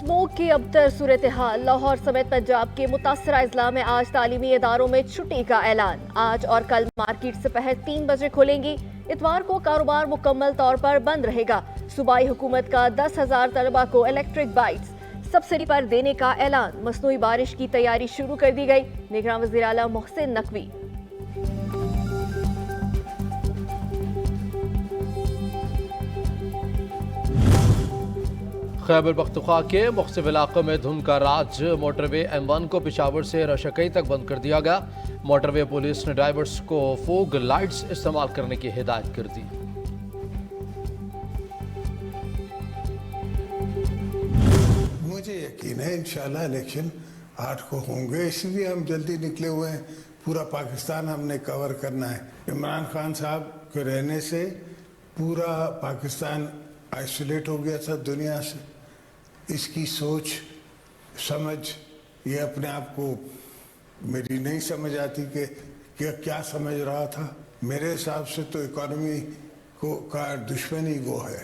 Smoke की अबतर सूरत हाल। लाहौर समेत पंजाब के मुतासरा अजला में आज तालीमी इदारों में छुट्टी का ऐलान। आज और कल मार्केट दोपहर 3 बजे खुलेंगी। इतवार को कारोबार मुकम्मल तौर पर बंद रहेगा। सूबाई हुकूमत का 10,000 तलबा को इलेक्ट्रिक बाइक्स सब्सिडी पर देने का ऐलान। मसनूई बारिश की तैयारी शुरू कर दी गई। निगरान वज़ीर आला मोहसिन नकवी। खैबर पख्तूनख्वा के मुख्तलिफ इलाकों में धुंध का राज। मोटरवे M1 को पेशावर से रशकई तक बंद कर दिया गया। मोटरवे पुलिस ने ड्राइवर्स को फोग लाइट्स इस्तेमाल करने की हिदायत कर दी। मुझे यकीन है इंशाल्लाह इलेक्शन 8 को होंगे, इसलिए हम जल्दी निकले हुए हैं। पूरा पाकिस्तान हमने कवर करना है। इमरान खान साहब के रहने से पूरा पाकिस्तान आइसोलेट हो गया था दुनिया से। इसकी सोच समझ ये अपने आप को मेरी नहीं समझ आती कि क्या समझ रहा था। मेरे हिसाब से तो इकोनॉमी का दुश्मन ही वो है।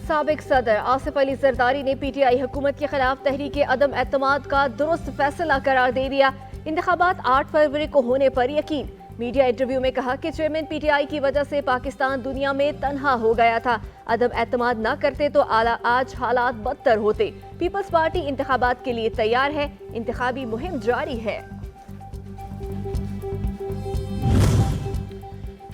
साबिक सदर आसिफ अली जरदारी ने PTI हुकूमत के खिलाफ तहरीक अदम एतमाद का दुरुस्त फैसला करार दे दिया। इंतखाबात 8 फरवरी को होने पर यकीन। मीडिया इंटरव्यू में कहा कि चेयरमैन PTI की वजह से पाकिस्तान दुनिया में तन्हा हो गया था। अदम एतमाद न करते तो आज हालात बदतर होते। पीपल्स पार्टी इंतखाबात के लिए तैयार है। इंतखाबी मुहिम जारी है।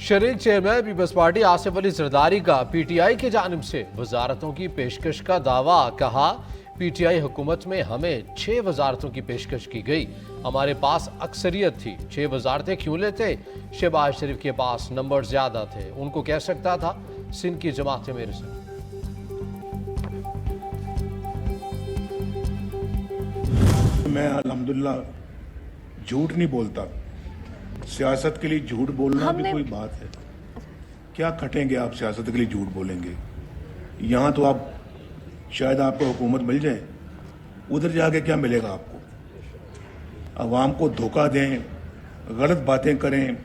शरीक चेयरमैन पीपल्स पार्टी आसिफ अली जरदारी का PTI की जानिब से वजारतों की पेशकश का दावा। कहा PTI हुकूमत में हमें 6 वजारतों की पेशकश की गई। हमारे पास अक्सरियत थी। 6 वजारतें क्यों लेते? शहबाज शरीफ के पास नंबर ज्यादा थे, उनको कह सकता था सिंध की जमात मेरे से। मैं अल्हम्दुलिल्लाह झूठ नहीं बोलता। सियासत के लिए झूठ बोलना भी कोई बात है? क्या खटेंगे आप सियासत के लिए झूठ बोलेंगे? यहाँ तो आप शायद आपको हुकूमत मिल जाए, उधर जाके क्या मिलेगा आपको? अवाम को धोखा दें, गलत बातें करें,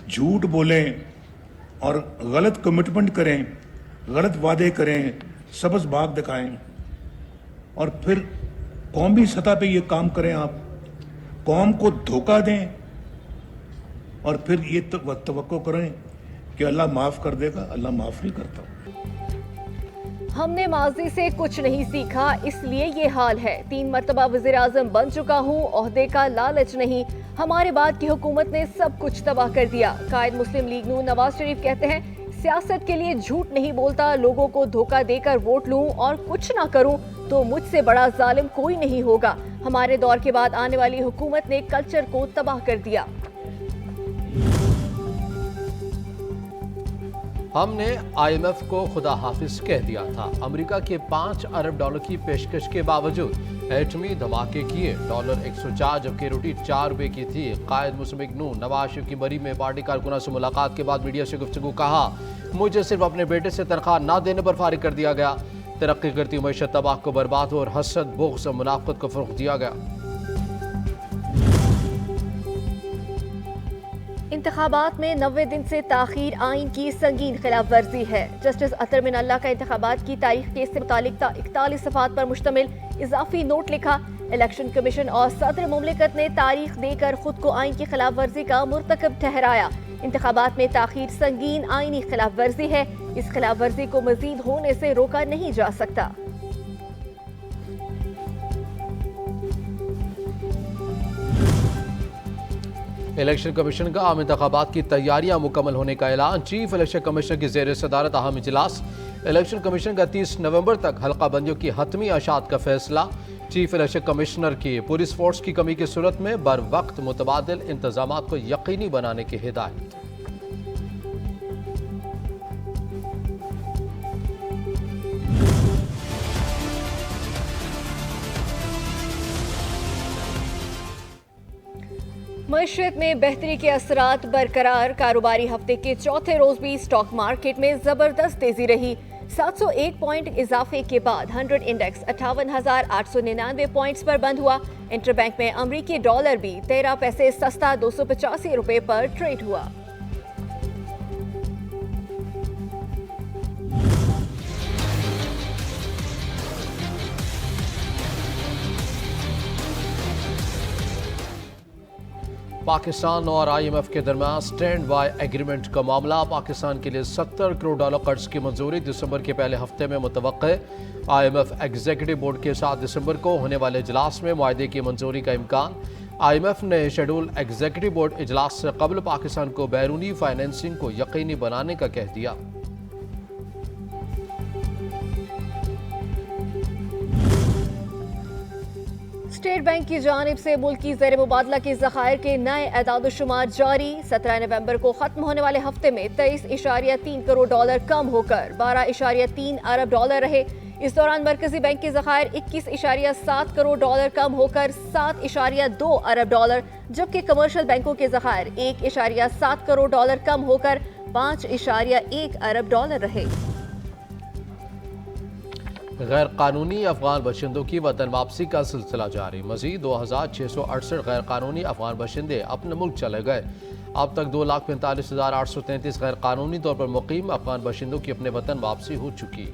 झूठ बोलें और गलत कमिटमेंट करें, गलत वादे करें, सबज बाग दिखाएं और फिर कौमी सतह पे ये काम करें। आप कौम को धोखा दें और फिर ये तवक्को करें कि अल्लाह माफ़ कर देगा। अल्लाह माफ़ नहीं करता। हमने माजी से कुछ नहीं सीखा, इसलिए ये हाल है। 3 मरतबा वज़ीर आज़म बन चुका हूँ, ओहदे का लालच नहीं। हमारे बाद की हुकूमत ने सब कुछ तबाह कर दिया। कायद मुस्लिम लीग नून नवाज शरीफ कहते हैं सियासत के लिए झूठ नहीं बोलता। लोगों को धोखा देकर वोट लूं और कुछ ना करूं तो मुझसे बड़ा जालिम कोई नहीं होगा। हमारे दौर के बाद आने वाली हुकूमत ने कल्चर को तबाह कर दिया। हमने IMF को खुदा हाफिज कह दिया था। अमेरिका के 5 अरब डॉलर की पेशकश के बावजूद एटमी धमाके किए। डॉलर 104 जबकि रोटी 4 रुपए की थी। कायद मुस्लिम लीग नून नवाज शरीफ की बरी में पार्टी कारकुना से मुलाकात के बाद मीडिया से गुफ्तगू। कहा मुझे सिर्फ अपने बेटे से तनख्वाह ना देने पर फारिग कर दिया गया। तरक्की करती मईशत तबाह को बर्बाद और हसद बुग़्ज़ और मुनाफ़क़त को फ़रोग़ दिया गया। इंतखाबात में 90 दिन से ताख़ीर आइन की संगीन खिलाफ वर्जी है। जस्टिस अतर मिन अल्लाह का इंतखाबात की तारीख केस से मुतालिक 41 सफ़हात पर मुश्तमिल इजाफी नोट लिखा। इलेक्शन कमीशन और सदर मुमलिकत ने तारीख देकर खुद को आइन की खिलाफ वर्जी का मुर्तकब ठहराया। इंतखाबात में ताख़ीर संगीन आइनी खिलाफ वर्जी है। इस खिलाफ वर्जी को मजीद होने से रोका नहीं जा सकता। इलेक्शन कमीशन का आम इंतखाबात की तैयारियां मुकम्मल होने का ऐलान। चीफ इलेक्शन कमिश्नर की ज़ेर सदारत अहम इजलास। इलेक्शन कमीशन का 30 नवंबर तक हल्का बंदियों की हतमी अशात का फैसला। चीफ इलेक्शन कमिश्नर की पुलिस फोर्स की कमी की सूरत में बर वक्त मुतबादिल इंतजामात को यकीनी बनाने की हिदायत। मईशत में बेहतरी के असरात बरकरार। कारोबारी हफ्ते के चौथे रोज भी स्टॉक मार्केट में जबरदस्त तेजी रही। 701 पॉइंट इजाफे के बाद 100 इंडेक्स 58,899 पॉइंट्स पर बंद हुआ। इंटरबैंक में अमरीकी डॉलर भी 13 पैसे सस्ता 285 रुपए पर ट्रेड हुआ। پاکستان اور IMF کے درمیان سٹینڈ بائی ایگریمنٹ کا معاملہ۔ پاکستان کے لیے $70 کروڑ قرض کی منظوری دسمبر کے پہلے ہفتے میں متوقع۔ IMF ایگزیکٹو بورڈ کے 7 دسمبر کو ہونے والے اجلاس میں معاہدے کی منظوری کا امکان۔ IMF نے شیڈول ایگزیکٹو بورڈ اجلاس سے قبل پاکستان کو بیرونی فائنینسنگ کو یقینی بنانے کا کہہ دیا۔ اسٹیٹ بینک کی جانب سے ملکی زیر مبادلہ کے ذخائر کے نئے اعداد و شمار جاری۔ 17 نومبر کو ختم ہونے والے ہفتے میں $23.3 کروڑ کم ہو کر $12.3 ارب رہے۔ اس دوران مرکزی بینک کے ذخائر $21.7 کروڑ کم ہو کر $7.2 ارب، جبکہ کمرشل بینکوں کے ذخائر $1.7 کروڑ کم ہو کر $5.1 ارب رہے۔ غیر قانونی افغان باشندوں کی وطن واپسی کا سلسلہ جاری۔ مزید 2668 غیر قانونی افغان باشندے اپنے ملک چلے گئے۔ اب تک 2,45,833 غیر قانونی طور پر مقیم افغان باشندوں کی اپنے وطن واپسی ہو چکی۔